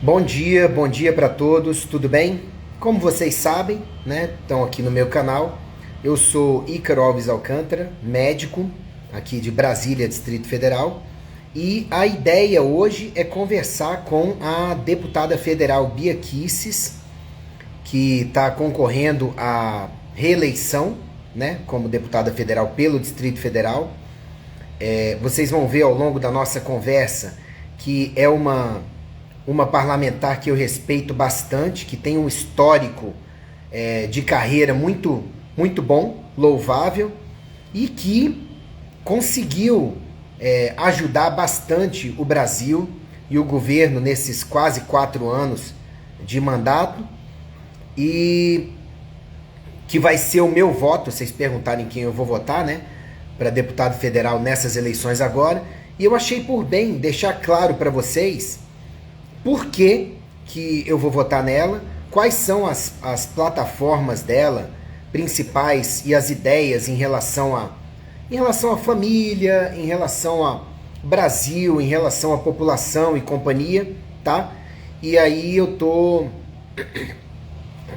Bom dia para todos, tudo bem? Como vocês sabem, né, estão aqui no meu canal, eu sou Ícaro Alves Alcântara, médico aqui de Brasília, Distrito Federal, e a ideia hoje é conversar com a deputada federal Bia Kicis, que está concorrendo à reeleição, né, como deputada federal pelo Distrito Federal. Vocês vão ver ao longo da nossa conversa que é uma parlamentar que eu respeito bastante, que tem um histórico de carreira muito bom, louvável, e que conseguiu ajudar bastante o Brasil e o governo nesses quase 4 anos de mandato, e que vai ser o meu voto, vocês perguntarem quem eu vou votar, né, para deputado federal nessas eleições agora. E eu achei por bem deixar claro para vocês por que eu vou votar nela, quais são as plataformas dela principais e as ideias em relação à família, em relação a Brasil, em relação à população e companhia, tá? E aí eu tô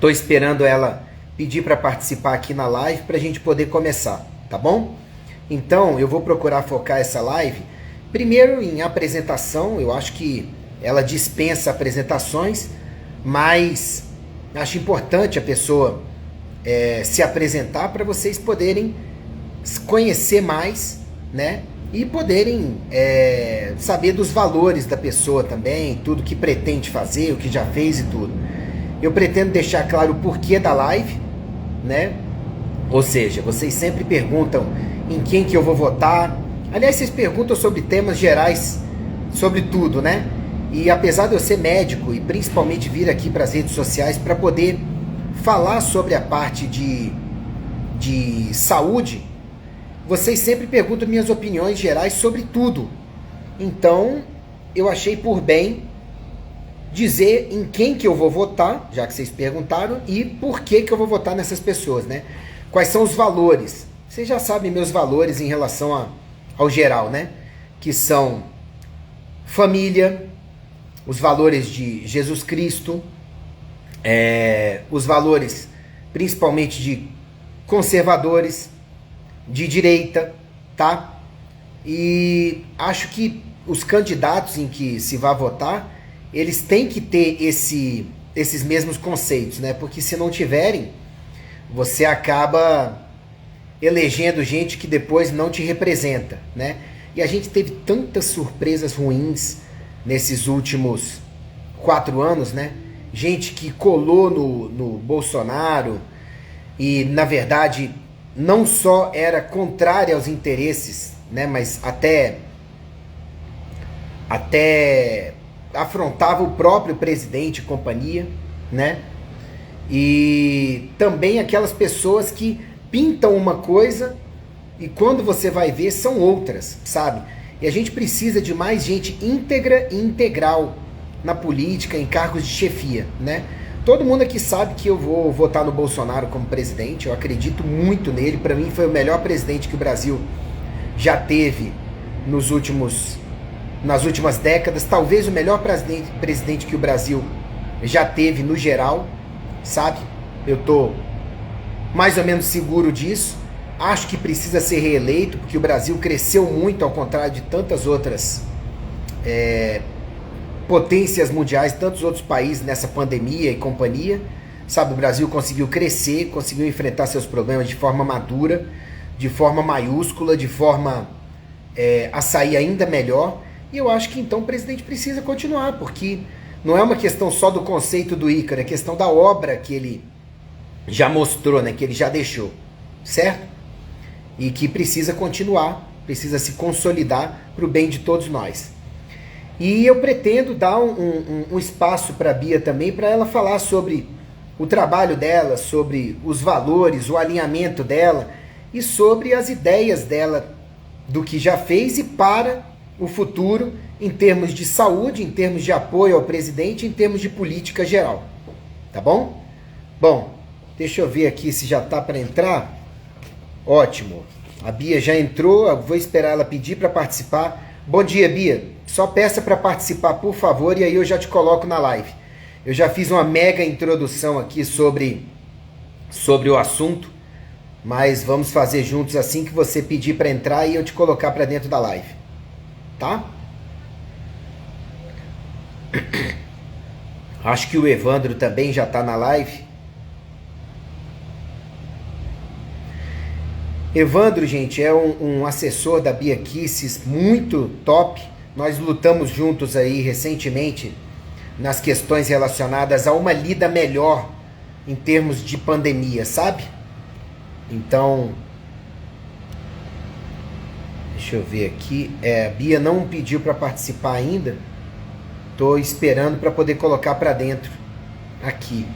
esperando ela pedir para participar aqui na live para a gente poder começar, tá bom? Então eu vou procurar focar essa live primeiro em apresentação. Eu acho que ela dispensa apresentações, mas acho importante a pessoa se apresentar para vocês poderem conhecer mais, né? E poderem saber dos valores da pessoa também, tudo que pretende fazer, o que já fez e tudo. Eu pretendo deixar claro o porquê da live, né? Ou seja, vocês sempre perguntam em quem que eu vou votar. Aliás, vocês perguntam sobre temas gerais, sobre tudo, né? E apesar de eu ser médico e principalmente vir aqui para as redes sociais para poder falar sobre a parte de saúde, vocês sempre perguntam minhas opiniões gerais sobre tudo. Então, eu achei por bem dizer em quem que eu vou votar, já que vocês perguntaram, e por que eu vou votar nessas pessoas, né? Quais são os valores? Vocês já sabem meus valores em relação ao geral, né? Que são família, os valores de Jesus Cristo, os valores principalmente de conservadores, de direita, tá? E acho que os candidatos em que se vai votar, eles têm que ter esses mesmos conceitos, né? Porque se não tiverem, você acaba elegendo gente que depois não te representa, né? E a gente teve tantas surpresas ruins nesses últimos 4 anos, né? Gente que colou no Bolsonaro e, na verdade, não só era contrária aos interesses, né? Mas até afrontava o próprio presidente e companhia, né? E também aquelas pessoas que pintam uma coisa e quando você vai ver são outras, sabe? E a gente precisa de mais gente íntegra e integral na política, em cargos de chefia, né? Todo mundo aqui sabe que eu vou votar no Bolsonaro como presidente, eu acredito muito nele. Para mim foi o melhor presidente que o Brasil já teve nas últimas décadas, talvez o melhor presidente que o Brasil já teve no geral, sabe? Eu tô mais ou menos seguro disso. Acho que precisa ser reeleito, porque o Brasil cresceu muito, ao contrário de tantas outras potências mundiais, tantos outros países nessa pandemia e companhia. Sabe, o Brasil conseguiu crescer, conseguiu enfrentar seus problemas de forma madura, de forma maiúscula, de forma a sair ainda melhor. E eu acho que então o presidente precisa continuar, porque não é uma questão só do conceito do Ícaro, é questão da obra que ele já mostrou, né, que ele já deixou, certo? E que precisa continuar, precisa se consolidar para o bem de todos nós. E eu pretendo dar um espaço para a Bia também, para ela falar sobre o trabalho dela, sobre os valores, o alinhamento dela e sobre as ideias dela do que já fez e para o futuro em termos de saúde, em termos de apoio ao presidente, em termos de política geral. Tá bom? Bom, deixa eu ver aqui se já tá para entrar. Ótimo. A Bia já entrou, eu vou esperar ela pedir para participar. Bom dia, Bia. só peça para participar, por favor, e aí eu já te coloco na live. Eu já fiz uma mega introdução aqui sobre o assunto, mas vamos fazer juntos assim que você pedir para entrar e eu te colocar para dentro da live, tá? Acho que o Evandro também já está na live. Evandro, gente, é um assessor da Bia Kisses muito top. Nós lutamos juntos aí recentemente nas questões relacionadas a uma lida melhor em termos de pandemia, sabe? Então, deixa eu ver aqui. A Bia não pediu para participar ainda. Tô esperando para poder colocar para dentro aqui.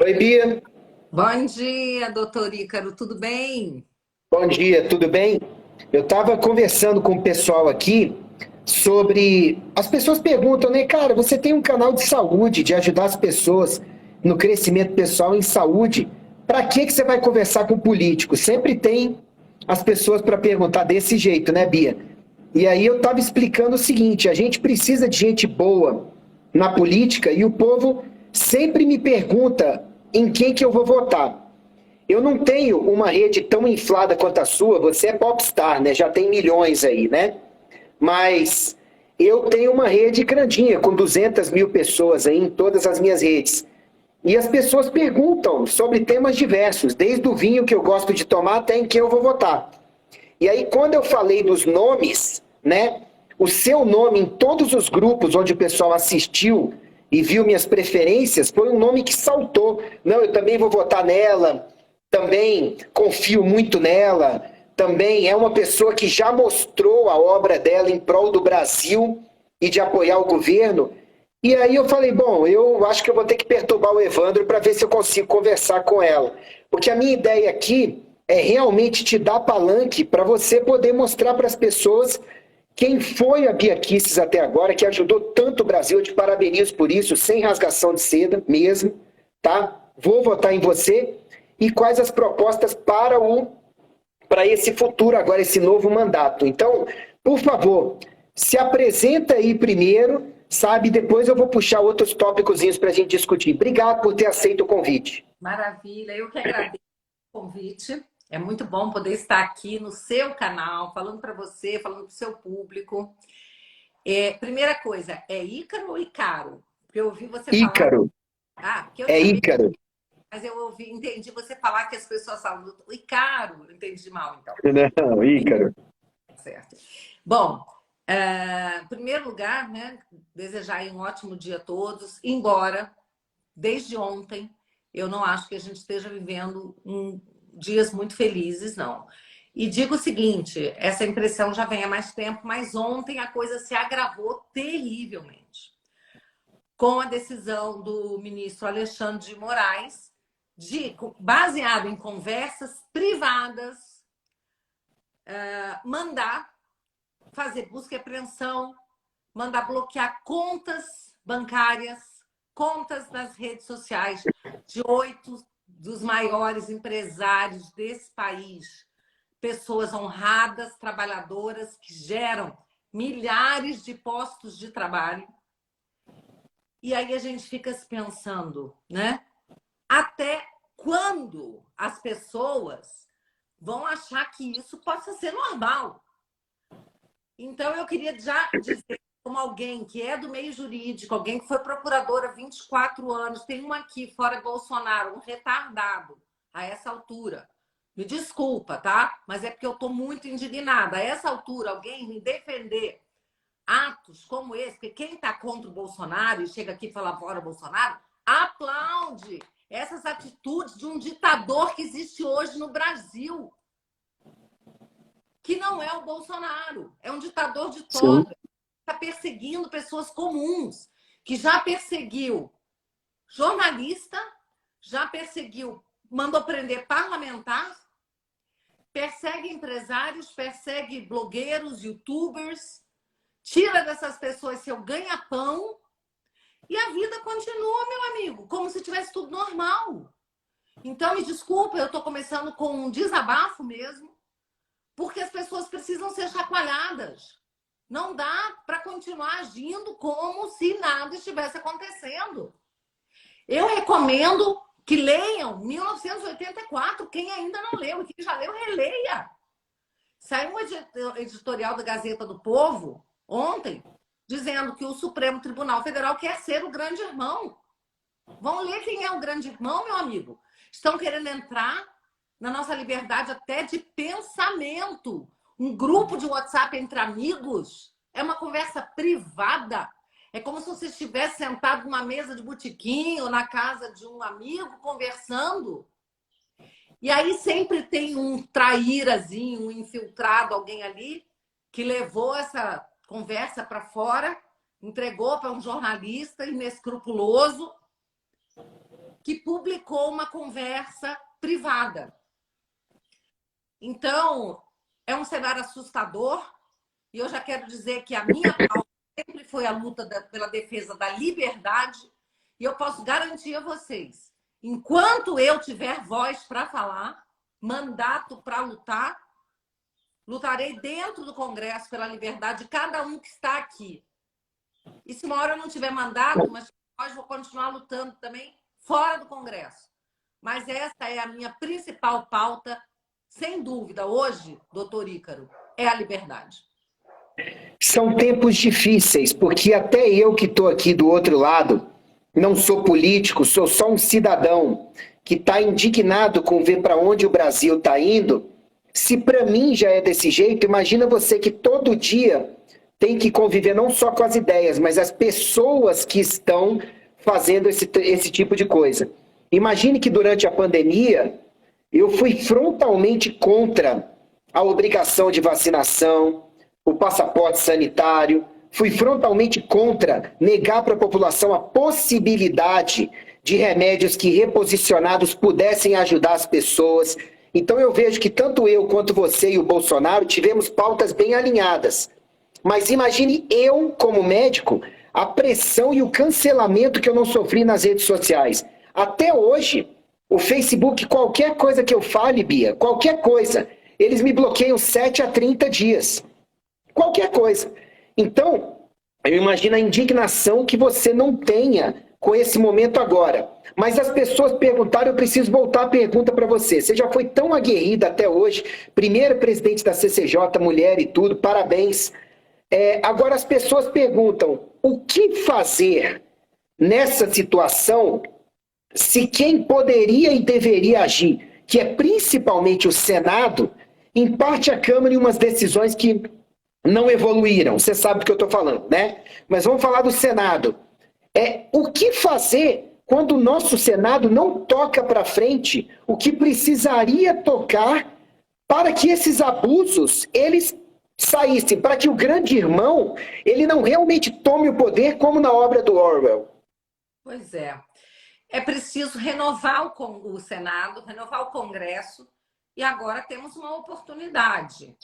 Oi, Bia. Bom dia, doutor Ícaro, tudo bem? Bom dia, tudo bem? Eu estava conversando com o pessoal aqui sobre. As pessoas perguntam, né, cara, você tem um canal de saúde, de ajudar as pessoas no crescimento pessoal em saúde. Para que você vai conversar com político? Sempre tem as pessoas para perguntar desse jeito, né, Bia? E aí eu estava explicando o seguinte: a gente precisa de gente boa na política e o povo sempre me pergunta em quem que eu vou votar. Eu não tenho uma rede tão inflada quanto a sua, você é popstar, né? Já tem milhões aí, né? Mas eu tenho uma rede grandinha, com 200 mil pessoas aí em todas as minhas redes. E as pessoas perguntam sobre temas diversos, desde o vinho que eu gosto de tomar até em quem eu vou votar. E aí, quando eu falei dos nomes, né? O seu nome em todos os grupos onde o pessoal assistiu e viu minhas preferências, foi um nome que saltou. Não, eu também vou votar nela, também confio muito nela, também é uma pessoa que já mostrou a obra dela em prol do Brasil e de apoiar o governo. E aí eu falei, bom, eu acho que eu vou ter que perturbar o Evandro para ver se eu consigo conversar com ela. Porque a minha ideia aqui é realmente te dar palanque para você poder mostrar para as pessoas quem foi a Bia Kisses até agora, que ajudou tanto o Brasil. Eu te parabenizo por isso, sem rasgação de seda mesmo, tá? Vou votar em você. E quais as propostas para esse futuro agora, esse novo mandato. Então, por favor, se apresenta aí primeiro, sabe? Depois eu vou puxar outros tópicozinhos para a gente discutir. Obrigado por ter aceito o convite. Maravilha, eu que agradeço o convite. É muito bom poder estar aqui no seu canal, falando para você, falando para o seu público. Primeira coisa, é Ícaro ou Icaro? Porque eu ouvi você falar. Ícaro, Porque eu é chamei, Ícaro. mas eu entendi você falar que as pessoas falam Icaro. Eu entendi mal, então. Não, Ícaro. Certo. Bom, em primeiro lugar, né, desejar aí um ótimo dia a todos, embora desde ontem eu não acho que a gente esteja vivendo dias muito felizes, não. E digo o seguinte, essa impressão já vem há mais tempo, mas ontem a coisa se agravou terrivelmente. Com a decisão do ministro Alexandre de Moraes, baseado em conversas privadas, mandar fazer busca e apreensão, mandar bloquear contas bancárias, contas nas redes sociais de 8 dos maiores empresários desse país. Pessoas honradas, trabalhadoras, que geram milhares de postos de trabalho. E aí a gente fica se pensando, né? Até quando as pessoas vão achar que isso possa ser normal? Então, eu queria já dizer, como alguém que é do meio jurídico, alguém que foi procuradora há 24 anos, tem uma aqui, fora Bolsonaro, um retardado a essa altura. Me desculpa, tá? Mas é porque eu estou muito indignada. A essa altura, alguém me defender atos como esse, porque quem está contra o Bolsonaro e chega aqui e fala fora Bolsonaro, aplaude essas atitudes de um ditador que existe hoje no Brasil, que não é o Bolsonaro, é um ditador de Sim. toga, está perseguindo pessoas comuns, que já perseguiu jornalista, já perseguiu mandou prender parlamentar, persegue empresários, persegue blogueiros, youtubers, tira dessas pessoas seu ganha-pão e a vida continua, meu amigo, como se tivesse tudo normal. Então, me desculpa, eu estou começando com um desabafo mesmo, porque as pessoas precisam ser chacoalhadas. Não dá para continuar agindo como se nada estivesse acontecendo. Eu recomendo que leiam 1984, quem ainda não leu, quem já leu, releia. Saiu um editorial da Gazeta do Povo ontem, dizendo que o Supremo Tribunal Federal quer ser o grande irmão. Vão ler quem é o grande irmão, meu amigo. Estão querendo entrar na nossa liberdade até de pensamento. Um grupo de WhatsApp entre amigos é uma conversa privada. É como se você estivesse sentado numa mesa de botequim ou na casa de um amigo conversando. E aí sempre tem um traírazinho, um infiltrado, alguém ali, que levou essa conversa para fora, entregou para um jornalista inescrupuloso que publicou uma conversa privada. Então, é um cenário assustador e eu já quero dizer que a minha pauta sempre foi a luta pela defesa da liberdade e eu posso garantir a vocês, enquanto eu tiver voz para falar, mandato para lutar, lutarei dentro do Congresso pela liberdade de cada um que está aqui. E se uma hora eu não tiver mandato, mas eu vou continuar lutando também fora do Congresso. Mas essa é a minha principal pauta, sem dúvida, hoje, doutor Ícaro, é a liberdade. São tempos difíceis, porque até eu que estou aqui do outro lado, não sou político, sou só um cidadão que está indignado com ver para onde o Brasil está indo. Se para mim já é desse jeito, imagina você que todo dia tem que conviver não só com as ideias, mas as pessoas que estão fazendo esse tipo de coisa. Imagine que durante a pandemia eu fui frontalmente contra a obrigação de vacinação, o passaporte sanitário, fui frontalmente contra negar para a população a possibilidade de remédios que reposicionados pudessem ajudar as pessoas. Então eu vejo que tanto eu quanto você e o Bolsonaro tivemos pautas bem alinhadas. Mas imagine eu, como médico, a pressão e o cancelamento que eu não sofri nas redes sociais. Até hoje, o Facebook, qualquer coisa que eu fale, Bia, qualquer coisa, eles me bloqueiam 7 a 30 dias. Qualquer coisa. Então, eu imagino a indignação que você não tenha com esse momento agora. Mas as pessoas perguntaram, eu preciso voltar a pergunta para você. Você já foi tão aguerrida até hoje, primeira presidente da CCJ, mulher e tudo, parabéns. Agora as pessoas perguntam, o que fazer nessa situação se quem poderia e deveria agir, que é principalmente o Senado, emparte a Câmara em umas decisões que não evoluíram. Você sabe do que eu estou falando, né? Mas vamos falar do Senado. O que fazer quando o nosso Senado não toca para frente o que precisaria tocar para que esses abusos, eles saíssem, para que o grande irmão, ele não realmente tome o poder como na obra do Orwell? Pois é. É preciso renovar o Senado, renovar o Congresso, e agora temos uma oportunidade.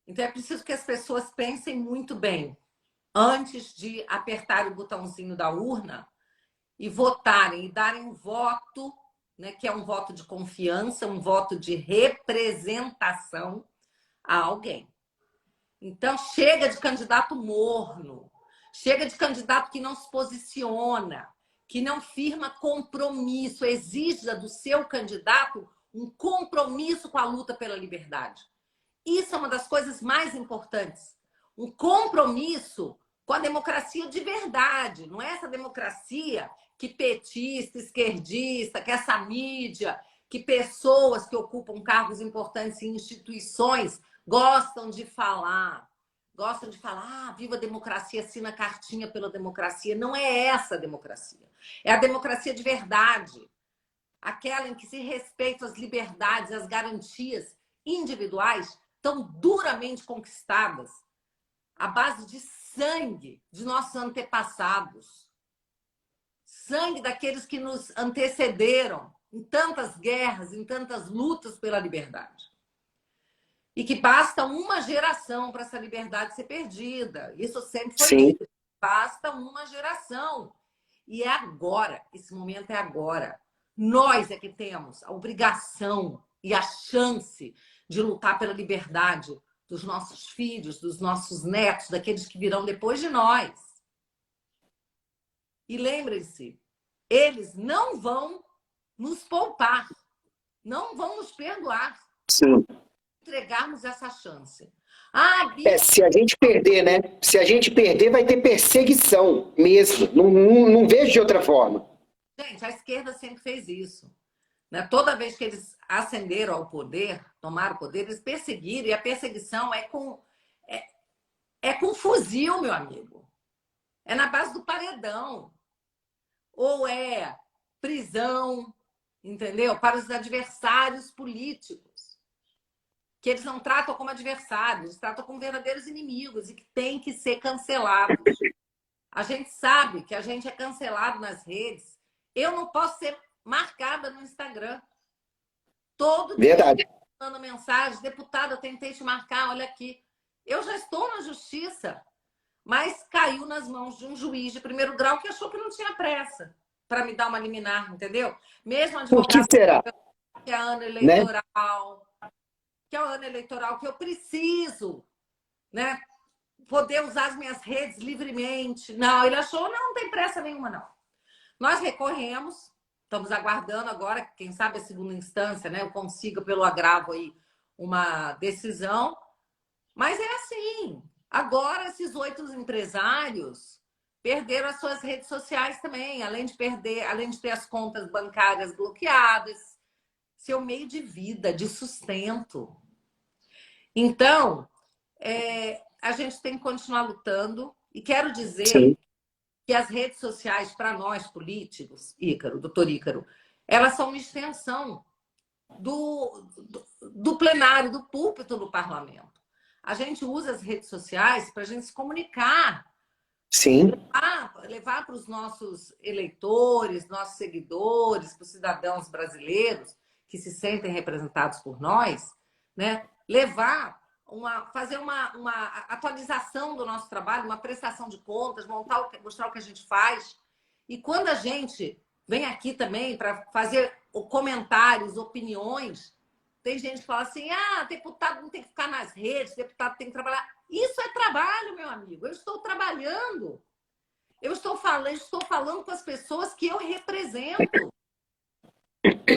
Então, é preciso que as pessoas pensem muito bem antes de apertar o botãozinho da urna e votarem, e darem um voto, né, que é um voto de confiança, um voto de representação a alguém. Então, chega de candidato morno, chega de candidato que não se posiciona, que não firma compromisso, exija do seu candidato um compromisso com a luta pela liberdade. Isso é uma das coisas mais importantes. Um compromisso com a democracia de verdade. Não é essa democracia que petista, esquerdista, que essa mídia, que pessoas que ocupam cargos importantes em instituições gostam de falar. Gostam de falar, viva a democracia, assina cartinha pela democracia. Não é essa a democracia. É a democracia de verdade. Aquela em que se respeitam as liberdades, as garantias individuais tão duramente conquistadas à base de sangue de nossos antepassados. Sangue daqueles que nos antecederam em tantas guerras, em tantas lutas pela liberdade. E que basta uma geração para essa liberdade ser perdida. Isso sempre foi dito. Basta uma geração. E é agora, esse momento é agora. Nós é que temos a obrigação e a chance de lutar pela liberdade dos nossos filhos, dos nossos netos, daqueles que virão depois de nós. E lembrem-se, eles não vão nos poupar, não vão nos perdoar. Sim. Entregarmos essa chance. Ah, Bia... se a gente perder, né? Se a gente perder, vai ter perseguição mesmo. Não vejo de outra forma. Gente, a esquerda sempre fez isso. Né? Toda vez que eles ascenderam ao poder, tomaram o poder, eles perseguiram. E a perseguição é com fuzil, meu amigo. É na base do paredão. Ou é prisão, entendeu? Para os adversários políticos. Que eles não tratam como adversários, eles tratam como verdadeiros inimigos e que têm que ser cancelados. A gente sabe que a gente é cancelado nas redes. Eu não posso ser marcada no Instagram. Todo Verdade. dia mandando mensagem, deputada, eu tentei te marcar, olha aqui. Eu já estou na justiça, mas caiu nas mãos de um juiz de primeiro grau que achou que não tinha pressa para me dar uma liminar, entendeu? Mesmo advogado... Por que será? Que é ano eleitoral... Né? Que é o ano eleitoral, que eu preciso, né, poder usar as minhas redes livremente. Não, ele achou, não tem pressa nenhuma, não. Nós recorremos, estamos aguardando agora, quem sabe a segunda instância, né, eu consiga, pelo agravo aí, uma decisão. Mas é assim, agora esses 8 empresários perderam as suas redes sociais também, além de ter as contas bancárias bloqueadas, seu meio de vida, de sustento. Então, a gente tem que continuar lutando. E quero dizer Sim. que as redes sociais, para nós políticos, doutor Ícaro, elas são uma extensão do plenário, do púlpito do parlamento. A gente usa as redes sociais para a gente se comunicar. Sim. Levar para os nossos eleitores, nossos seguidores, para os cidadãos brasileiros que se sentem representados por nós, né? Fazer uma atualização do nosso trabalho, uma prestação de contas, mostrar o que a gente faz. E quando a gente vem aqui também para fazer comentários, opiniões, tem gente que fala assim, deputado não tem que ficar nas redes, deputado tem que trabalhar. Isso é trabalho, meu amigo. Eu estou trabalhando. Eu estou falando com as pessoas que eu represento.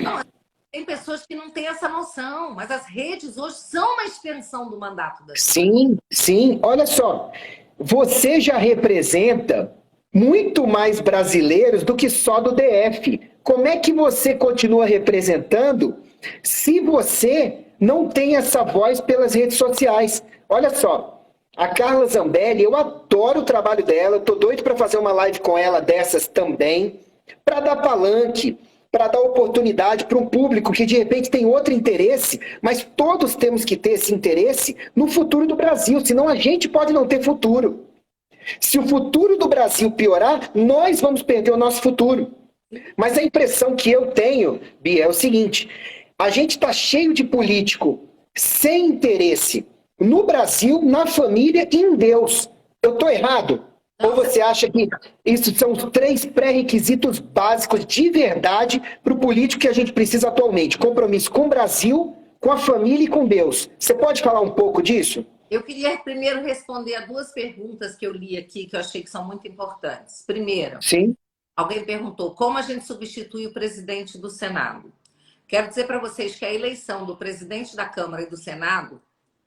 Não, tem pessoas que não têm essa noção, mas as redes hoje são uma extensão do mandato das Sim, sim. Olha só, você já representa muito mais brasileiros do que só do DF. Como é que você continua representando se você não tem essa voz pelas redes sociais? Olha só, a Carla Zambelli, eu adoro o trabalho dela, tô doido para fazer uma live com ela dessas também, para dar palanque, para dar oportunidade para um público que de repente tem outro interesse, mas todos temos que ter esse interesse no futuro do Brasil, senão a gente pode não ter futuro. Se o futuro do Brasil piorar, nós vamos perder o nosso futuro. Mas a impressão que eu tenho, Bia, é o seguinte, a gente está cheio de político sem interesse no Brasil, na família e em Deus. Eu estou errado? Ou você acha que isso são os 3 pré-requisitos básicos de verdade para o político que a gente precisa atualmente? Compromisso com o Brasil, com a família e com Deus. Você pode falar um pouco disso? Eu queria primeiro responder a 2 perguntas que eu li aqui, que eu achei que são muito importantes. Primeiro, Sim. Alguém perguntou como a gente substitui o presidente do Senado. Quero dizer para vocês que a eleição do presidente da Câmara e do Senado,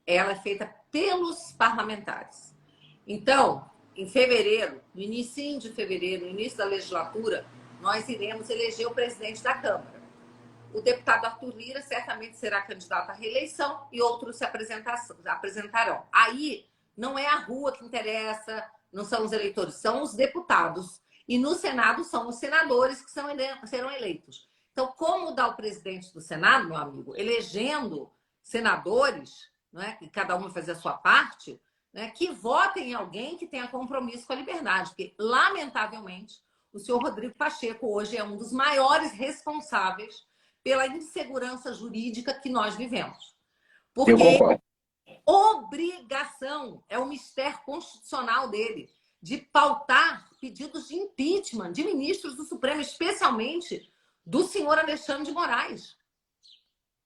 ela é feita pelos parlamentares. Então, em fevereiro, no início de fevereiro, no início da legislatura, nós iremos eleger o presidente da Câmara. O deputado Arthur Lira certamente será candidato à reeleição e outros se apresentarão. Aí não é a rua que interessa, não são os eleitores, são os deputados. E no Senado são os senadores que serão eleitos. Então, como mudar o presidente do Senado, meu amigo? Elegendo senadores, né, que cada um vai fazer a sua parte, né, que votem em alguém que tenha compromisso com a liberdade. Porque, lamentavelmente, o senhor Rodrigo Pacheco hoje é um dos maiores responsáveis pela insegurança jurídica que nós vivemos. Eu Porque concordo. obrigação, é o mistério constitucional dele, de pautar pedidos de impeachment de ministros do Supremo, especialmente do senhor Alexandre de Moraes,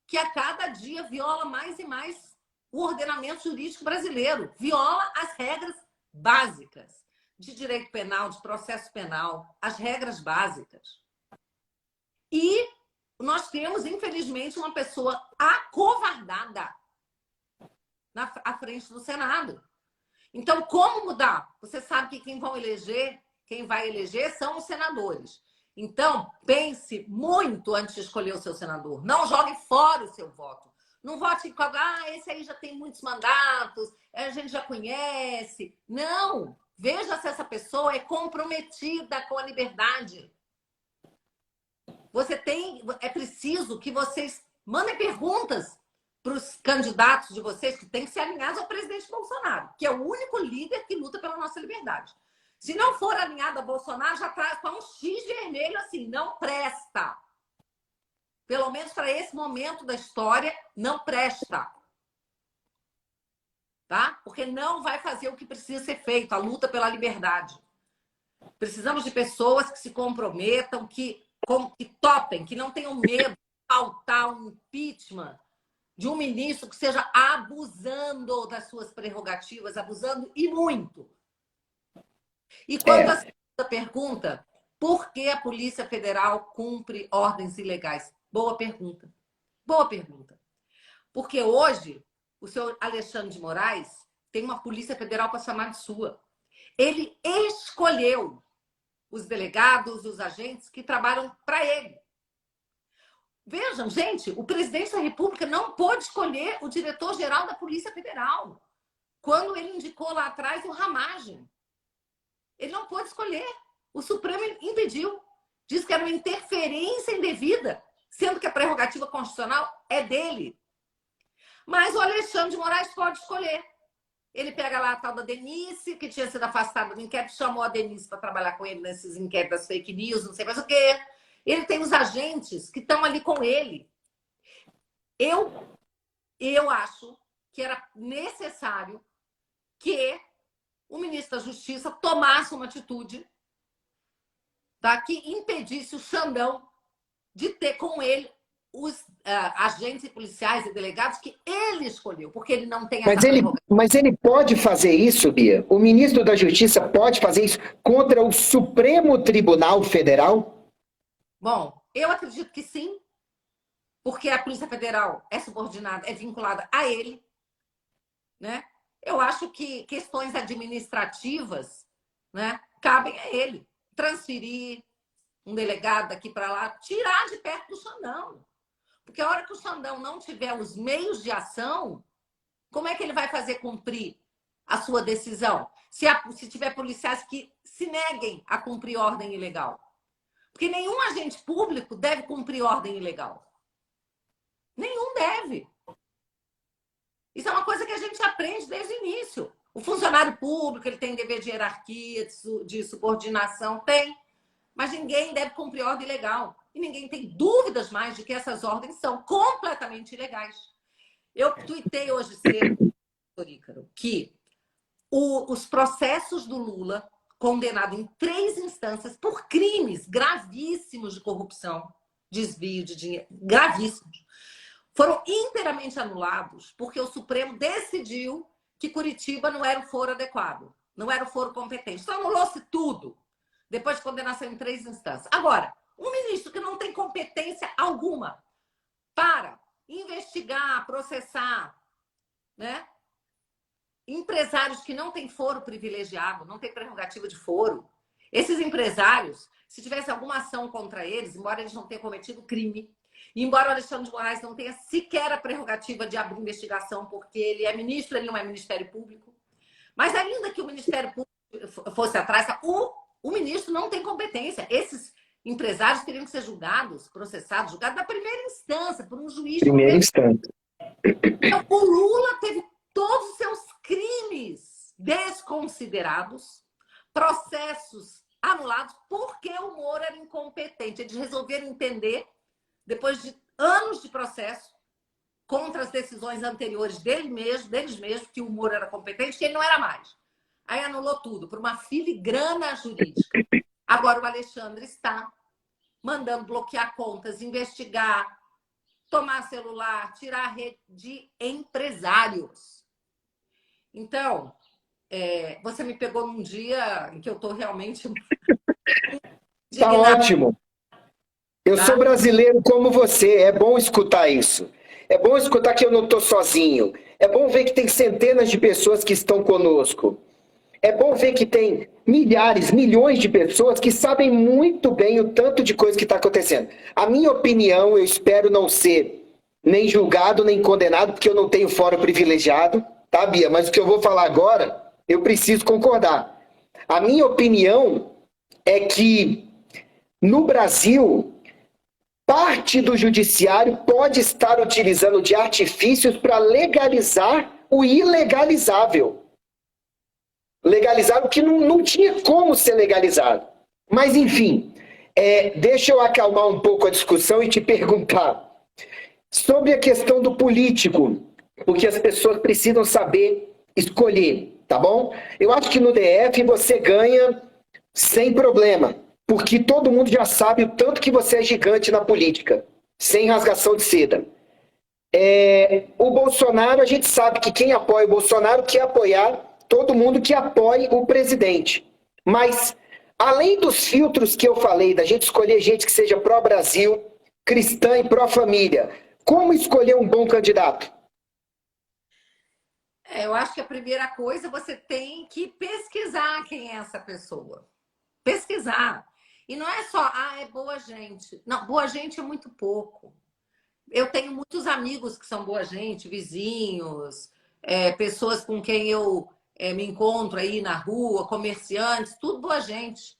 que a cada dia viola mais e mais o ordenamento jurídico brasileiro, viola as regras básicas de direito penal, de processo penal, as regras básicas. E nós temos, infelizmente, uma pessoa acovardada à frente do Senado. Então, como mudar? Você sabe que quem vai eleger são os senadores. Então, pense muito antes de escolher o seu senador. Não jogue fora o seu voto. Não vote com esse aí já tem muitos mandatos, a gente já conhece. Não! Veja se essa pessoa é comprometida com a liberdade. É preciso que vocês mandem perguntas para os candidatos de vocês, que têm que ser alinhados ao presidente Bolsonaro, que é o único líder que luta pela nossa liberdade. Se não for alinhado a Bolsonaro, já traz para um X vermelho assim, não presta. Pelo menos para esse momento da história, não presta. Tá? Porque não vai fazer o que precisa ser feito, a luta pela liberdade. Precisamos de pessoas que se comprometam, que topem, que não tenham medo de pautar um impeachment de um ministro que esteja abusando das suas prerrogativas, abusando e muito. E quanto à segunda pergunta, por que a Polícia Federal cumpre ordens ilegais? Boa pergunta. Boa pergunta. Porque hoje, o senhor Alexandre de Moraes tem uma Polícia Federal para chamar de sua. Ele escolheu os delegados, os agentes que trabalham para ele. Vejam, gente, o presidente da República não pôde escolher o diretor-geral da Polícia Federal quando ele indicou lá atrás o Ramagem. Ele não pôde escolher. O Supremo impediu. Diz que era uma interferência indevida, sendo que a prerrogativa constitucional é dele. Mas o Alexandre de Moraes pode escolher. Ele pega lá a tal da Denise, que tinha sido afastada do inquérito, chamou a Denise para trabalhar com ele nesses inquéritos das fake news, não sei mais o quê. Ele tem os agentes que estão ali com ele. Eu acho que era necessário que o ministro da Justiça tomasse uma atitude, tá, que impedisse o Xandão de ter com ele os agentes policiais e delegados que ele escolheu, porque ele não tem essa prerrogativa. Mas ele pode fazer isso, Bia? O ministro da Justiça pode fazer isso contra o Supremo Tribunal Federal? Bom, eu acredito que sim, porque a Polícia Federal é subordinada, é vinculada a ele, né? Eu acho que questões administrativas, né, cabem a ele. Transferir um delegado daqui para lá, tirar de perto do Xandão. Porque a hora que o Xandão não tiver os meios de ação, como é que ele vai fazer cumprir a sua decisão? Se tiver policiais que se neguem a cumprir ordem ilegal. Porque nenhum agente público deve cumprir ordem ilegal. Nenhum deve. Isso é uma coisa que a gente aprende desde o início. O funcionário público, ele tem dever de hierarquia, de subordinação, tem. Mas ninguém deve cumprir ordem ilegal. E ninguém tem dúvidas mais de que essas ordens são completamente ilegais. Eu tuitei hoje cedo, Ícaro, que os processos do Lula, condenado em 3 instâncias por crimes gravíssimos de corrupção, desvio de dinheiro, gravíssimos, foram inteiramente anulados porque o Supremo decidiu que Curitiba não era o foro adequado, não era o foro competente. Então anulou-se tudo, depois de condenação em 3 instâncias. Agora, um ministro que não tem competência alguma para investigar, processar, né, empresários que não têm foro privilegiado, não têm prerrogativa de foro, esses empresários, se tivesse alguma ação contra eles, embora eles não tenham cometido crime, embora o Alexandre de Moraes não tenha sequer a prerrogativa de abrir investigação, porque ele é ministro, ele não é Ministério Público, mas ainda que o Ministério Público fosse atrás, o ministro não tem competência. Esses empresários teriam que ser julgados, processados, julgados na primeira instância, por um juiz. Primeira instância. Então, o Lula teve todos os seus crimes desconsiderados, processos anulados, porque o Moro era incompetente. Eles resolveram entender, depois de anos de processo contra as decisões anteriores deles mesmos, que o Moro era competente, que ele não era mais. Aí anulou tudo por uma filigrana jurídica. Agora o Alexandre está mandando bloquear contas, investigar, tomar celular, tirar a rede de empresários. Então, você me pegou num dia em que eu estou realmente... Tá ótimo. Eu sou brasileiro como você, é bom escutar isso. É bom escutar que eu não estou sozinho. É bom ver que tem centenas de pessoas que estão conosco. É bom ver que tem milhares, milhões de pessoas que sabem muito bem o tanto de coisa que está acontecendo. A minha opinião, eu espero não ser nem julgado, nem condenado, porque eu não tenho fórum privilegiado, tá, Bia? Mas o que eu vou falar agora, eu preciso concordar. A minha opinião é que, no Brasil, parte do judiciário pode estar utilizando de artifícios para legalizar o ilegalizável. Legalizar o que não tinha como ser legalizado. Mas, enfim, deixa eu acalmar um pouco a discussão e te perguntar sobre a questão do político, porque as pessoas precisam saber escolher, tá bom? Eu acho que no DF você ganha sem problema, porque todo mundo já sabe o tanto que você é gigante na política, sem rasgação de seda. O Bolsonaro, a gente sabe que quem apoia o Bolsonaro quer apoiar todo mundo que apoie o presidente. Mas, além dos filtros que eu falei, da gente escolher gente que seja pró-Brasil, cristã e pró-família, como escolher um bom candidato? Eu acho que a primeira coisa, você tem que pesquisar quem é essa pessoa. Pesquisar. E não é só, é boa gente. Não, boa gente é muito pouco. Eu tenho muitos amigos que são boa gente, vizinhos, pessoas com quem eu me encontro aí na rua, comerciantes, tudo boa gente.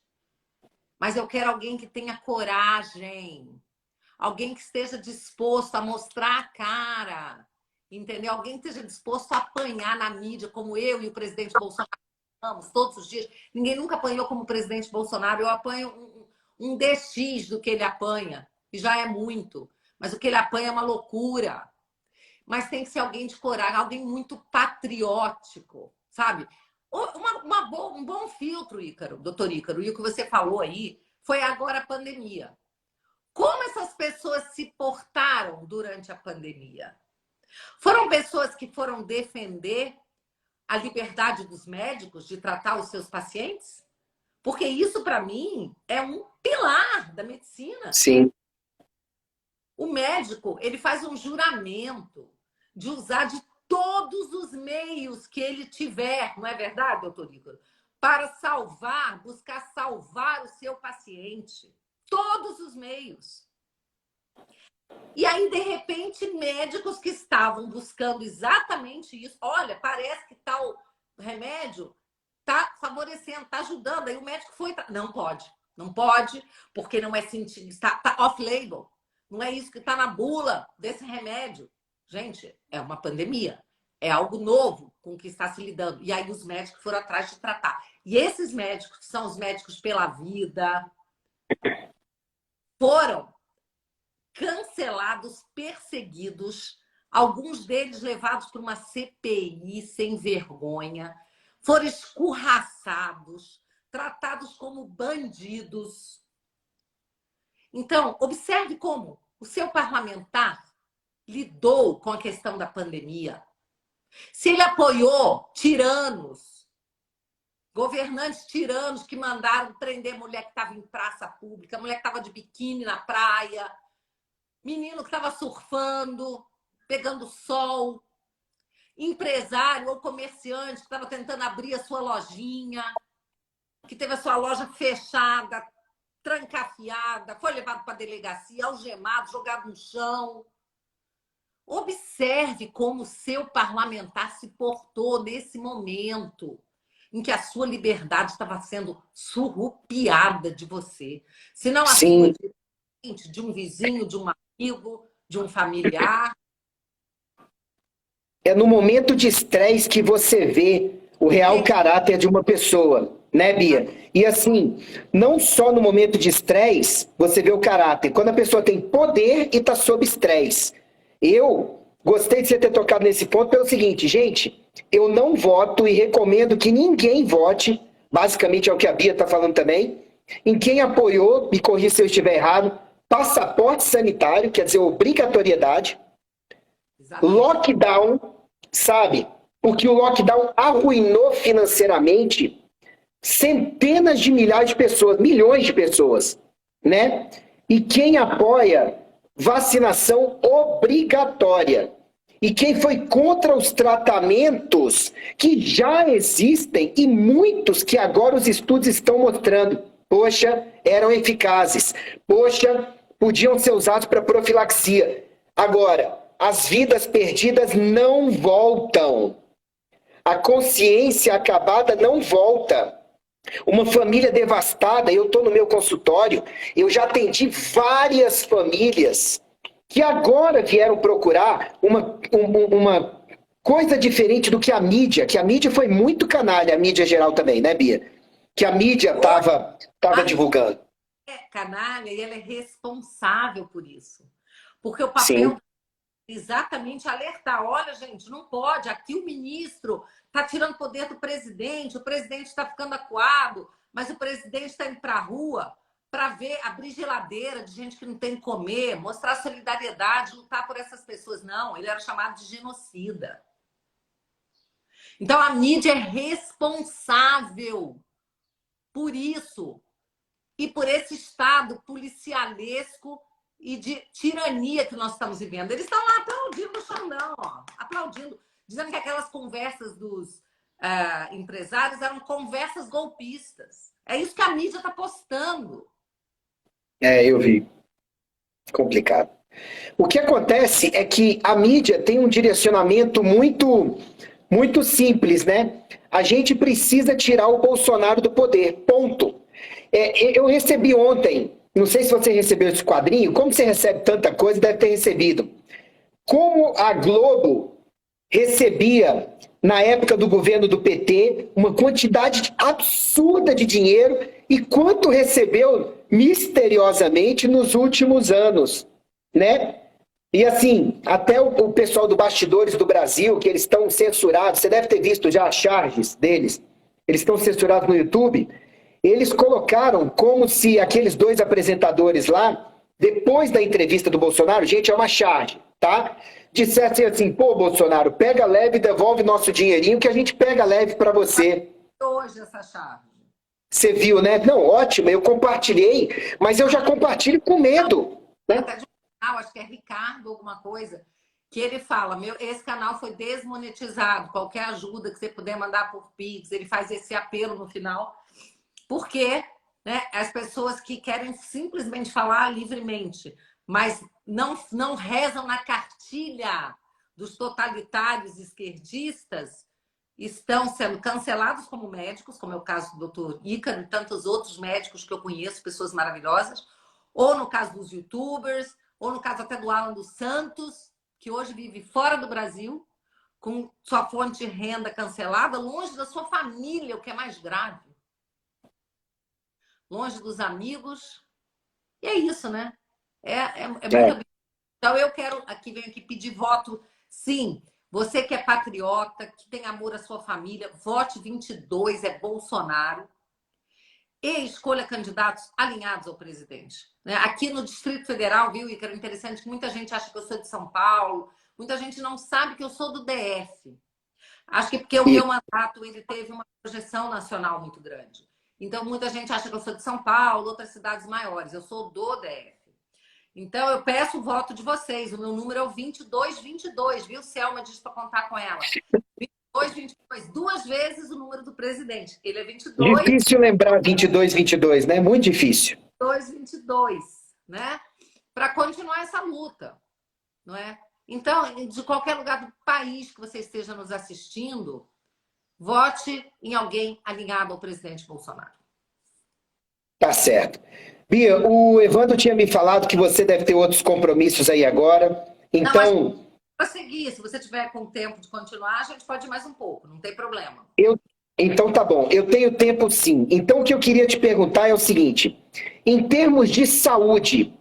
Mas eu quero alguém que tenha coragem, alguém que esteja disposto a mostrar a cara, entendeu? Alguém que esteja disposto a apanhar na mídia, como eu e o presidente Bolsonaro apanhamos todos os dias. Ninguém nunca apanhou como o presidente Bolsonaro. Eu apanho um DX do que ele apanha, e já é muito. Mas o que ele apanha é uma loucura. Mas tem que ser alguém de coragem, alguém muito patriótico, sabe? Um bom filtro, Ícaro, doutor Ícaro, e o que você falou aí foi agora a pandemia. Como essas pessoas se portaram durante a pandemia? Foram pessoas que foram defender a liberdade dos médicos de tratar os seus pacientes? Porque isso, para mim, é um pilar da medicina. Sim. O médico, ele faz um juramento de usar de todos os meios que ele tiver, não é verdade, doutor Igor? Para buscar salvar o seu paciente. Todos os meios. E aí, de repente, médicos que estavam buscando exatamente isso. Olha, parece que tal remédio está favorecendo, está ajudando. Aí o médico foi... Não pode. Não pode, porque não é científico. Está off-label. Não é isso que está na bula desse remédio. Gente, é uma pandemia. É algo novo com que está se lidando. E aí os médicos foram atrás de tratar. E esses médicos, que são os médicos pela vida, foram cancelados, perseguidos, alguns deles levados para uma CPI sem vergonha, foram escorraçados, tratados como bandidos. Então, observe como o seu parlamentar lidou com a questão da pandemia. Se ele apoiou tiranos, governantes tiranos que mandaram prender mulher que estava em praça pública, mulher que estava de biquíni na praia, menino que estava surfando, pegando sol, empresário ou comerciante que estava tentando abrir a sua lojinha, que teve a sua loja fechada, trancafiada, foi levado para a delegacia, algemado, jogado no chão. Observe como o seu parlamentar se portou nesse momento em que a sua liberdade estava sendo surrupiada de você. Se não a sua, de um vizinho, de um amigo, de um familiar. É no momento de estresse que você vê o real caráter de uma pessoa. né, Bia? E assim, não só no momento de estresse, você vê o caráter. Quando a pessoa tem poder e está sob estresse. Eu gostei de você ter tocado nesse ponto pelo seguinte, gente, eu não voto e recomendo que ninguém vote, basicamente é o que a Bia está falando também, em quem apoiou, me corrija se eu estiver errado, passaporte sanitário, quer dizer, obrigatoriedade, Exatamente. lockdown, sabe? Porque o lockdown arruinou financeiramente centenas de milhares de pessoas, milhões de pessoas, né? E quem apoia vacinação obrigatória. E quem foi contra os tratamentos que já existem e muitos que agora os estudos estão mostrando, poxa, eram eficazes, poxa, podiam ser usados para profilaxia. Agora, as vidas perdidas não voltam. A consciência acabada não volta. Uma família devastada, eu estou no meu consultório, eu já atendi várias famílias que agora vieram procurar uma coisa diferente do que a mídia foi muito canalha, a mídia geral também, né, Bia? Que a mídia estava A divulgando. é canalha e ela é responsável por isso. Porque o Sim. papel é exatamente alertar. Olha, gente, não pode. Aqui o ministro está tirando poder do presidente, o presidente está ficando acuado, mas o presidente está indo para a rua para ver, abrir geladeira de gente que não tem que comer, mostrar solidariedade, lutar por essas pessoas. Não, ele era chamado de genocida. Então a mídia é responsável por isso e por esse estado policialesco e de tirania que nós estamos vivendo. Eles estão lá aplaudindo o Xandão, ó, aplaudindo, dizendo que aquelas conversas dos empresários eram conversas golpistas. É isso que a mídia está postando. É, eu vi. Complicado. O que acontece é que a mídia tem um direcionamento muito simples, né? A gente precisa tirar o Bolsonaro do poder, ponto. Eu recebi ontem, não sei se você recebeu esse quadrinho, como você recebe tanta coisa, deve ter recebido. Como a Globo recebia, na época do governo do PT, uma quantidade absurda de dinheiro e quanto recebeu misteriosamente nos últimos anos, né? E assim, até o pessoal do Bastidores do Brasil, que eles estão censurados, você deve ter visto já as charges deles, eles estão censurados no YouTube, eles colocaram como se aqueles dois apresentadores lá, depois da entrevista do Bolsonaro, gente, é uma charge, tá? Dissessem assim, pô, Bolsonaro, pega leve e devolve nosso dinheirinho que a gente pega leve para você. Hoje essa chave. Você viu, né? Não, ótimo, eu compartilhei, mas eu já compartilho com medo. Né? Até de um canal, acho que é Ricardo alguma coisa, que ele fala, esse canal foi desmonetizado, qualquer ajuda que você puder mandar por Pix, ele faz esse apelo no final, porque, né, as pessoas que querem simplesmente falar livremente, mas não rezam na cartilha dos totalitários esquerdistas, estão sendo cancelados como médicos, como é o caso do Dr. Ícaro e tantos outros médicos que eu conheço, pessoas maravilhosas, ou no caso dos youtubers, ou no caso até do Alan dos Santos, que hoje vive fora do Brasil, com sua fonte de renda cancelada, longe da sua família, o que é mais grave. Longe dos amigos. E é isso, né? É muito... Então eu venho aqui pedir voto, sim. Você que é patriota, que tem amor à sua família, vote 22, é Bolsonaro. E escolha candidatos alinhados ao presidente. Aqui no Distrito Federal, viu, Ícaro, interessante que muita gente acha que eu sou de São Paulo, muita gente não sabe que eu sou do DF. Acho que porque o meu mandato ele teve uma projeção nacional muito grande. Então, muita gente acha que eu sou de São Paulo, outras cidades maiores. Eu sou do DF. Então, eu peço o voto de vocês. O meu número é o 2222, viu? Selma disse para contar com ela. 2222, duas vezes o número do presidente. Ele é 22. Difícil lembrar 2222, né? Muito difícil. 2222, né? Para continuar essa luta, não é? Então, de qualquer lugar do país que você esteja nos assistindo, vote em alguém alinhado ao presidente Bolsonaro. Tá certo. Bia, o Evandro tinha me falado que você deve ter outros compromissos aí agora. Então. Para seguir, se você tiver com tempo de continuar, a gente pode ir mais um pouco, não tem problema. Então tá bom, eu tenho tempo sim. Então o que eu queria te perguntar é o seguinte, em termos de saúde,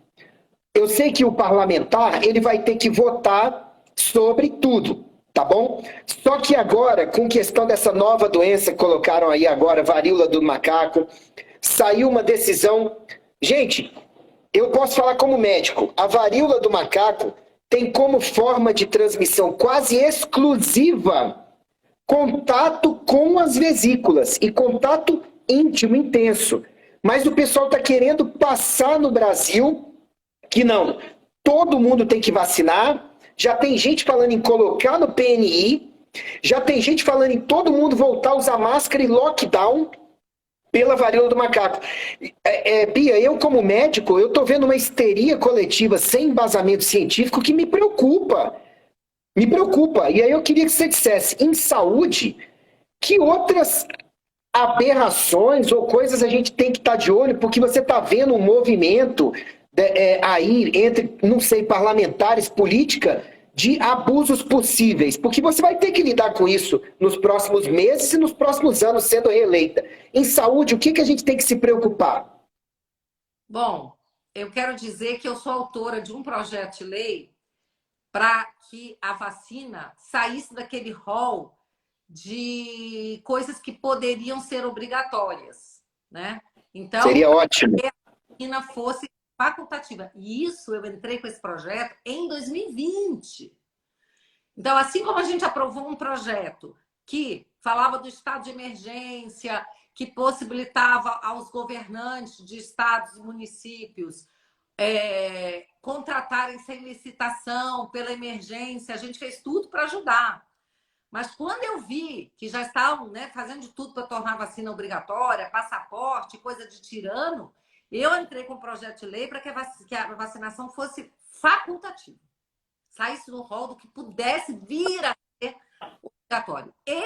eu sei que o parlamentar ele vai ter que votar sobre tudo, tá bom? Só que agora, com questão dessa nova doença que colocaram aí agora, varíola do macaco, saiu uma decisão. Gente, eu posso falar como médico, a varíola do macaco tem como forma de transmissão quase exclusiva contato com as vesículas e contato íntimo, intenso. Mas o pessoal está querendo passar no Brasil que não, todo mundo tem que vacinar, já tem gente falando em colocar no PNI, já tem gente falando em todo mundo voltar a usar máscara e lockdown pela varíola do macaco. Bia, eu como médico, eu estou vendo uma histeria coletiva sem embasamento científico que me preocupa. Me preocupa. E aí eu queria que você dissesse, em saúde, que outras aberrações ou coisas a gente tem que estar de olho, porque você está vendo um movimento aí entre, não sei, parlamentares, política, de abusos possíveis, porque você vai ter que lidar com isso nos próximos meses e nos próximos anos sendo reeleita. Em saúde, o que, que a gente tem que se preocupar? Bom, eu quero dizer que eu sou autora de um projeto de lei para que a vacina saísse daquele rol de coisas que poderiam ser obrigatórias, né? Então, Seria ótimo. que a vacina fosse facultativa. E isso eu entrei com esse projeto em 2020. Então, assim como a gente aprovou um projeto que falava do estado de emergência, que possibilitava aos governantes de estados e municípios contratarem sem licitação pela emergência, a gente fez tudo para ajudar. Mas quando eu vi que já estavam, né, fazendo de tudo para tornar a vacina obrigatória, passaporte, coisa de tirano, eu entrei com um projeto de lei para que a vacinação fosse facultativa. Saísse no rol do que pudesse vir a ser obrigatório. E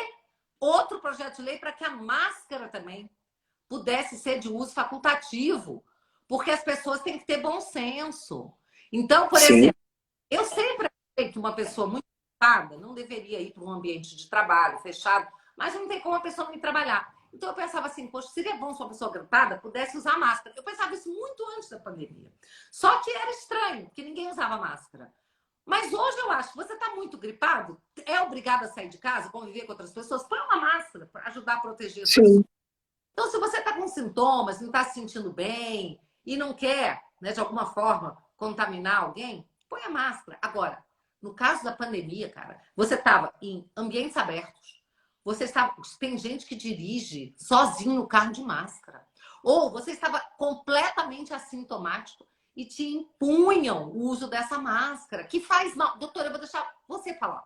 outro projeto de lei para que a máscara também pudesse ser de uso facultativo, porque as pessoas têm que ter bom senso. Então, por exemplo, eu sempre achei que uma pessoa muito ocupada não deveria ir para um ambiente de trabalho fechado, mas não tem como a pessoa não ir trabalhar. Então, eu pensava assim, poxa, seria bom se uma pessoa gripada pudesse usar máscara. Eu pensava isso muito antes da pandemia. Só que era estranho, porque ninguém usava máscara. Mas hoje eu acho que você está muito gripado, é obrigado a sair de casa, conviver com outras pessoas, põe uma máscara para ajudar a proteger as pessoas. Então, se você está com sintomas, não está se sentindo bem e não quer, né, de alguma forma, contaminar alguém, põe a máscara. Agora, no caso da pandemia, cara, você estava em ambientes abertos, você estava, tem gente que dirige sozinho no carro de máscara, ou você estava completamente assintomático e te impunham o uso dessa máscara, que faz mal. Doutora, eu vou deixar você falar.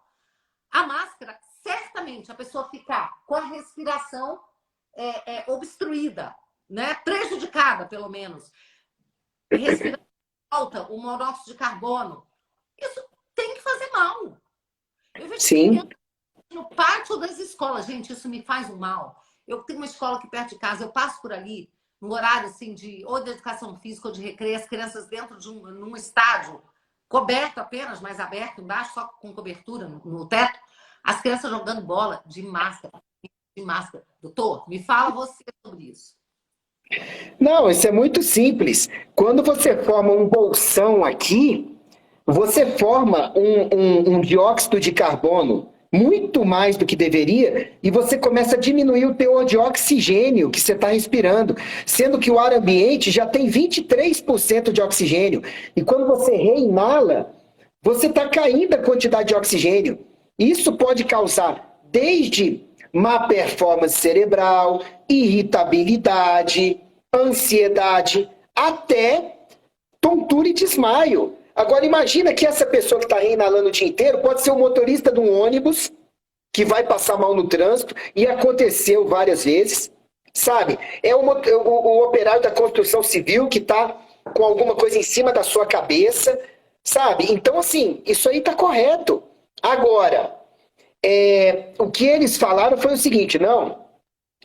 A máscara, certamente, a pessoa ficar com a respiração obstruída, né? Prejudicada, pelo menos. Respiração alta, o monóxido de carbono. Isso tem que fazer mal. Eu vejo no pátio das escolas. Gente, isso me faz um mal. Eu tenho uma escola aqui perto de casa, eu passo por ali, no horário assim, ou de educação física ou de recreio, as crianças dentro de num estádio, coberto apenas, mas aberto embaixo, só com cobertura no teto, as crianças jogando bola de máscara. Doutor, me fala você sobre isso. Não, isso é muito simples. Quando você forma um bolsão aqui, você forma um dióxido de carbono muito mais do que deveria e você começa a diminuir o teor de oxigênio que você está respirando, sendo que o ar ambiente já tem 23% de oxigênio. E quando você reinala, você está caindo a quantidade de oxigênio. Isso pode causar desde má performance cerebral, irritabilidade, ansiedade, até tontura e desmaio. Agora imagina que essa pessoa que está reinalando o dia inteiro pode ser o motorista de um ônibus que vai passar mal no trânsito, e aconteceu várias vezes, sabe? É o operário da construção civil que está com alguma coisa em cima da sua cabeça, sabe? Então, assim, isso aí está correto. Agora, o que eles falaram foi o seguinte, não,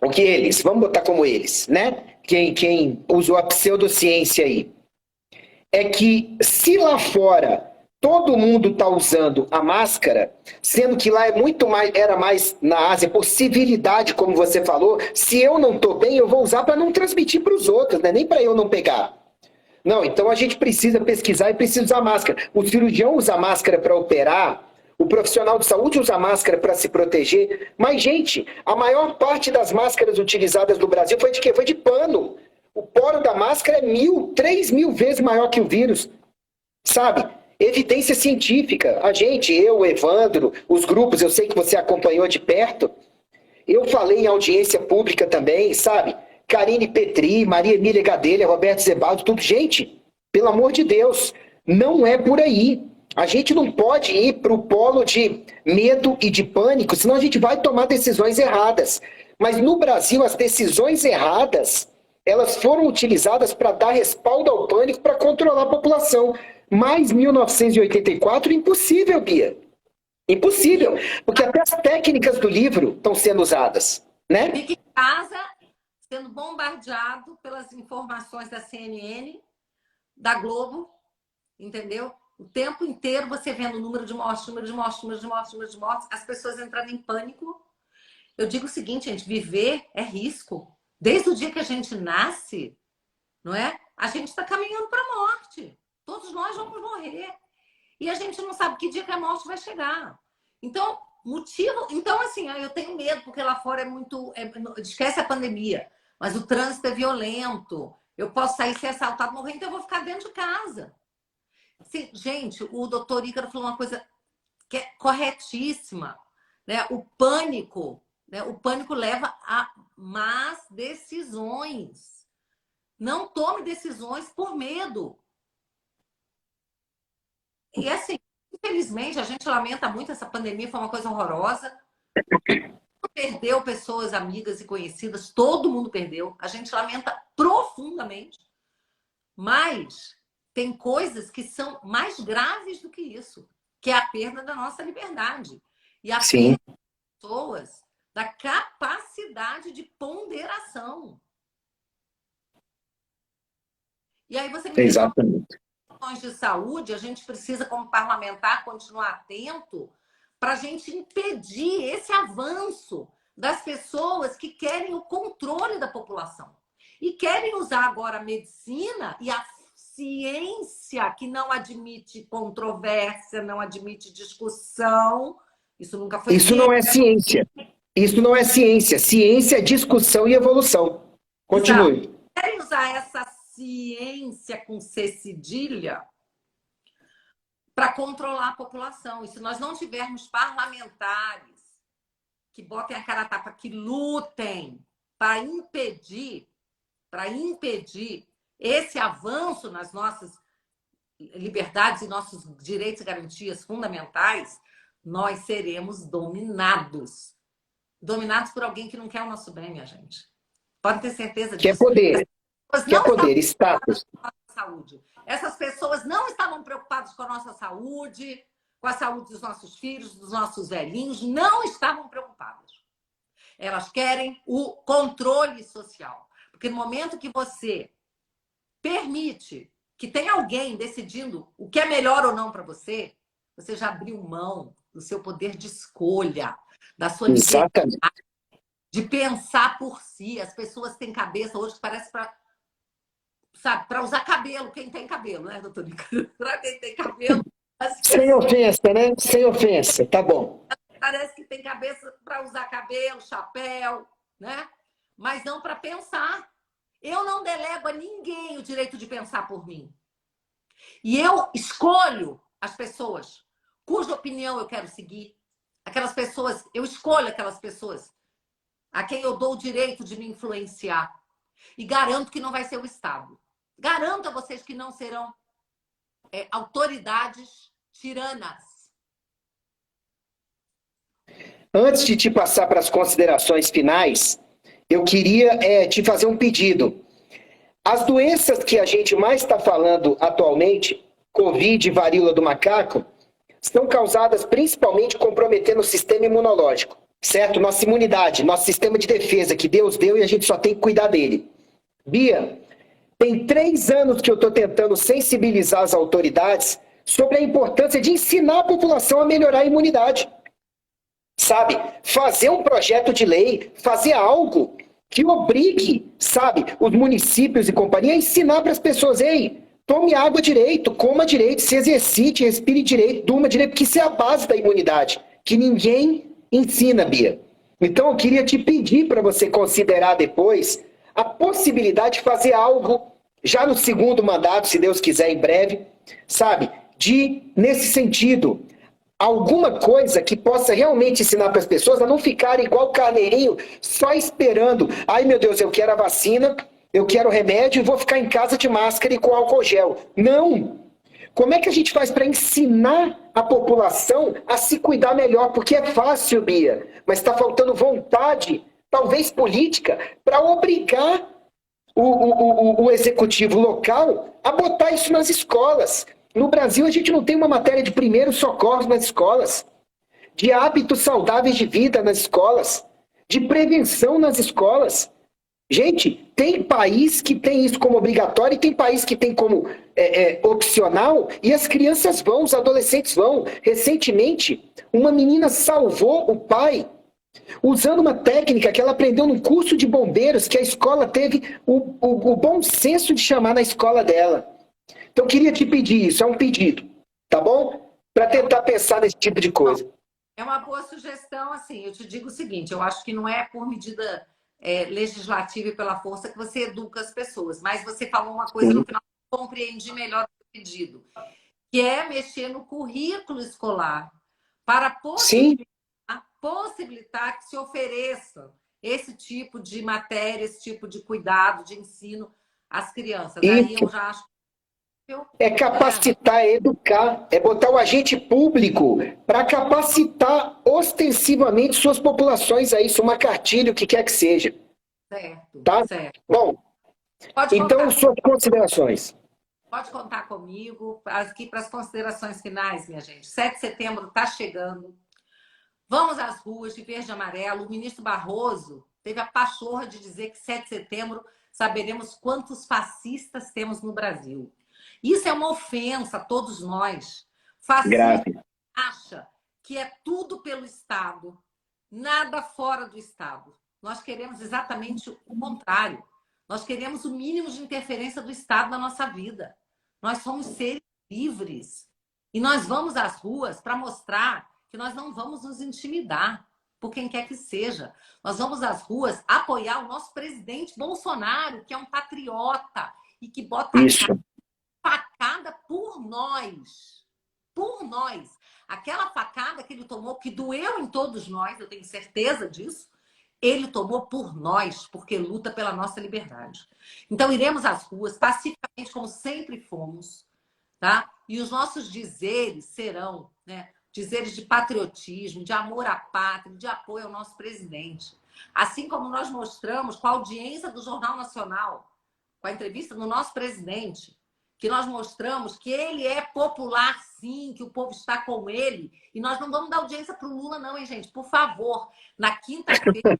o que eles, vamos botar como eles, né? Quem usou a pseudociência aí, é que se lá fora todo mundo está usando a máscara, sendo que lá é muito mais, era mais na Ásia, por civilidade, como você falou. Se eu não estou bem, eu vou usar para não transmitir para os outros, né? Nem para eu não pegar. Não, então a gente precisa pesquisar e precisa usar máscara. O cirurgião usa máscara para operar, o profissional de saúde usa máscara para se proteger. Mas, gente, a maior parte das máscaras utilizadas no Brasil foi de quê? Foi de pano. O poro da máscara é 3.000 vezes maior que o vírus. Sabe? Evidência científica. A gente, eu, o Evandro, os grupos, eu sei que você acompanhou de perto. Eu falei em audiência pública também, sabe? Karine Petri, Maria Emília Gadelha, Roberto Zebaldo, tudo. Gente, pelo amor de Deus, não é por aí. A gente não pode ir para o polo de medo e de pânico, senão a gente vai tomar decisões erradas. Mas no Brasil, as decisões erradas, elas foram utilizadas para dar respaldo ao pânico, para controlar a população. Mais 1984, impossível, Bia. Impossível, porque até as técnicas do livro estão sendo usadas, né? Fica em casa sendo bombardeado pelas informações da CNN, da Globo, entendeu? O tempo inteiro você vendo o número de mortes, número de mortes, número de mortes, número de mortes, as pessoas entrando em pânico. Eu digo o seguinte, gente, viver é risco. Desde o dia que a gente nasce, não é? A gente está caminhando para a morte. Todos nós vamos morrer. E a gente não sabe que dia que a morte vai chegar. Então, assim, eu tenho medo, porque lá fora é muito... esquece a pandemia, mas o trânsito é violento. Eu posso sair, ser assaltado, morrer, então eu vou ficar dentro de casa. Sim, gente, o doutor Ícaro falou uma coisa que é corretíssima, né? O pânico leva a más decisões. Não tome decisões por medo. E assim, infelizmente, a gente lamenta muito essa pandemia, foi uma coisa horrorosa. Perdeu pessoas amigas e conhecidas, todo mundo perdeu. A gente lamenta profundamente. Mas tem coisas que são mais graves do que isso, que é a perda da nossa liberdade. E a perda das pessoas, da capacidade de ponderação. E aí você me diz, exatamente. de saúde, a gente precisa, como parlamentar, continuar atento para a gente impedir esse avanço das pessoas que querem o controle da população. E querem usar agora a medicina e a ciência, que não admite controvérsia, não admite discussão. Isso nunca foi Isso não é ciência. Isso não é ciência. Ciência é discussão e evolução. Continue. Exato. Querem usar essa ciência com C cedilha para controlar a população. E se nós não tivermos parlamentares que botem a cara a tapa, que lutem para impedir esse avanço nas nossas liberdades e nossos direitos e garantias fundamentais, nós seremos dominados. Dominados por alguém que não quer o nosso bem, minha gente. Pode ter certeza disso. Quer poder. Quer poder, status. Saúde. Essas pessoas não estavam preocupadas com a nossa saúde, com a saúde dos nossos filhos, dos nossos velhinhos, não estavam preocupadas. Elas querem o controle social. Porque no momento que você permite que tenha alguém decidindo o que é melhor ou não para você, você já abriu mão do seu poder de escolha, da sua liberdade de pensar por si. As pessoas têm cabeça hoje que parece para usar cabelo, quem tem cabelo, né, doutor Ícaro? Para quem tem cabelo. Sem ofensa, né? Sem ofensa, tá bom. Parece que tem cabeça para usar cabelo, chapéu, né? Mas não para pensar. Eu não delego a ninguém o direito de pensar por mim. E eu escolho as pessoas cuja opinião eu quero seguir. Aquelas pessoas, eu escolho aquelas pessoas a quem eu dou o direito de me influenciar. E garanto que não vai ser o Estado. Garanto a vocês que não serão autoridades tiranas. Antes de te passar para as considerações finais, eu queria te fazer um pedido. As doenças que a gente mais está falando atualmente, Covid e varíola do macaco, são causadas principalmente comprometendo o sistema imunológico, certo? Nossa imunidade, nosso sistema de defesa que Deus deu e a gente só tem que cuidar dele. Bia, tem 3 anos que eu estou tentando sensibilizar as autoridades sobre a importância de ensinar a população a melhorar a imunidade. Sabe? Fazer um projeto de lei, fazer algo que obrigue, sabe, os municípios e companhia a ensinar para as pessoas, ei, tome água direito, coma direito, se exercite, respire direito, durma direito, porque isso é a base da imunidade, que ninguém ensina, Bia. Então eu queria te pedir para você considerar depois a possibilidade de fazer algo já no segundo mandato, se Deus quiser, em breve, sabe, nesse sentido, alguma coisa que possa realmente ensinar para as pessoas a não ficarem igual carneirinho, só esperando. Ai, meu Deus, eu quero a vacina, eu quero o remédio e vou ficar em casa de máscara e com álcool gel. Não! Como é que a gente faz para ensinar a população a se cuidar melhor? Porque é fácil, Bia, mas está faltando vontade, talvez política, para obrigar o executivo local a botar isso nas escolas. No Brasil, a gente não tem uma matéria de primeiros socorros nas escolas, de hábitos saudáveis de vida nas escolas, de prevenção nas escolas. Gente, tem país que tem isso como obrigatório e tem país que tem como opcional, e as crianças vão, os adolescentes vão. Recentemente, uma menina salvou o pai usando uma técnica que ela aprendeu no curso de bombeiros, que a escola teve o bom senso de chamar na escola dela. Então, eu queria te pedir isso, é um pedido, tá bom? Para tentar pensar nesse tipo de coisa. É uma boa sugestão, assim, eu te digo o seguinte, eu acho que não é por medida legislativa e pela força que você educa as pessoas, mas você falou uma coisa no final que eu compreendi melhor o pedido, que é mexer no currículo escolar para possibilitar que se ofereça esse tipo de matéria, esse tipo de cuidado, de ensino às crianças. Aí eu já acho é capacitar, é educar, é botar o agente público para capacitar ostensivamente suas populações a isso, uma cartilha, o que quer que seja. Certo, tá? certo. Bom, então suas considerações. Pode contar comigo aqui para as considerações finais, minha gente. 7 de setembro está chegando. Vamos às ruas de verde e amarelo. O ministro Barroso teve a pachorra de dizer que 7 de setembro saberemos quantos fascistas temos no Brasil. Isso é uma ofensa a todos nós. Fascista acha que é tudo pelo Estado, nada fora do Estado. Nós queremos exatamente o contrário. Nós queremos o mínimo de interferência do Estado na nossa vida. Nós somos seres livres. E nós vamos às ruas para mostrar que nós não vamos nos intimidar por quem quer que seja. Nós vamos às ruas apoiar o nosso presidente Bolsonaro, que é um patriota e que bota facada por nós. Por nós. Aquela facada que ele tomou, que doeu em todos nós, eu tenho certeza disso, ele tomou por nós, porque luta pela nossa liberdade. Então, iremos às ruas, pacificamente, como sempre fomos, tá? E os nossos dizeres serão, né, dizeres de patriotismo, de amor à pátria, de apoio ao nosso presidente. Assim como nós mostramos com a audiência do Jornal Nacional, com a entrevista do nosso presidente, que nós mostramos que ele é popular, sim, que o povo está com ele. E nós não vamos dar audiência para o Lula, não, hein, gente? Por favor, na quinta-feira,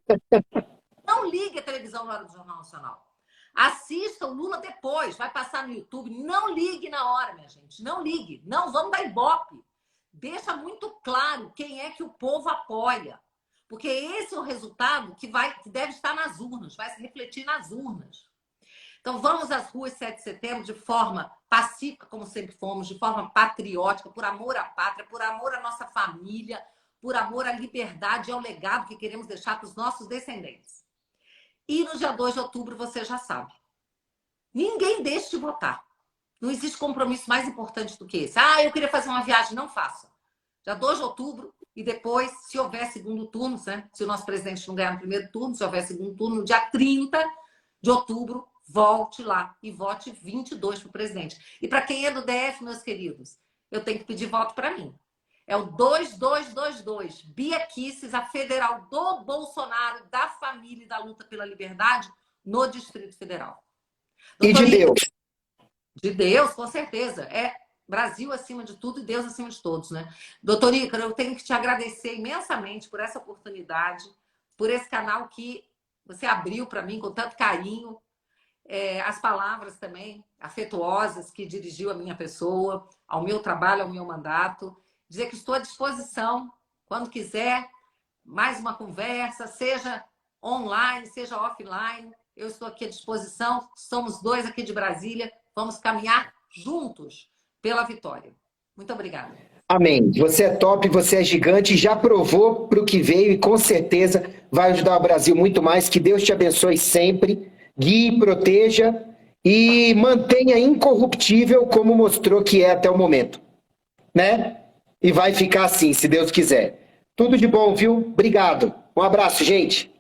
não ligue a televisão na hora do Jornal Nacional. Assista o Lula depois, vai passar no YouTube. Não ligue na hora, minha gente. Não ligue. Não, vamos dar ibope. Deixa muito claro quem é que o povo apoia. Porque esse é o resultado que deve estar nas urnas, vai se refletir nas urnas. Então, vamos às ruas 7 de setembro de forma pacífica, como sempre fomos, de forma patriótica, por amor à pátria, por amor à nossa família, por amor à liberdade e ao legado que queremos deixar para os nossos descendentes. E no dia 2 de outubro, você já sabe. Ninguém deixe de votar. Não existe compromisso mais importante do que esse. Ah, eu queria fazer uma viagem. Não faça. Dia 2 de outubro e depois, se houver segundo turno, né? Se o nosso presidente não ganhar no primeiro turno, se houver segundo turno, no dia 30 de outubro, volte lá e vote 22 para o presidente. E para quem é do DF, meus queridos, eu tenho que pedir voto para mim. É o 2222. Bia Kicis, a federal do Bolsonaro, da família e da luta pela liberdade no Distrito Federal. E de Deus. De Deus, com certeza. É Brasil acima de tudo e Deus acima de todos, né? Doutor Ícaro, eu tenho que te agradecer imensamente por essa oportunidade, por esse canal que você abriu para mim com tanto carinho. as palavras também afetuosas que dirigiu à minha pessoa, ao meu trabalho, ao meu mandato. Dizer que estou à disposição, quando quiser, mais uma conversa, seja online, seja offline. Eu estou aqui à disposição. Somos 2 aqui de Brasília. Vamos caminhar juntos pela vitória. Muito obrigada. Amém. Você é top, você é gigante, já provou para o que veio e com certeza vai ajudar o Brasil muito mais. Que Deus te abençoe sempre, guie, proteja e mantenha incorruptível como mostrou que é até o momento, né? E vai ficar assim, se Deus quiser. Tudo de bom, viu? Obrigado. Um abraço, gente.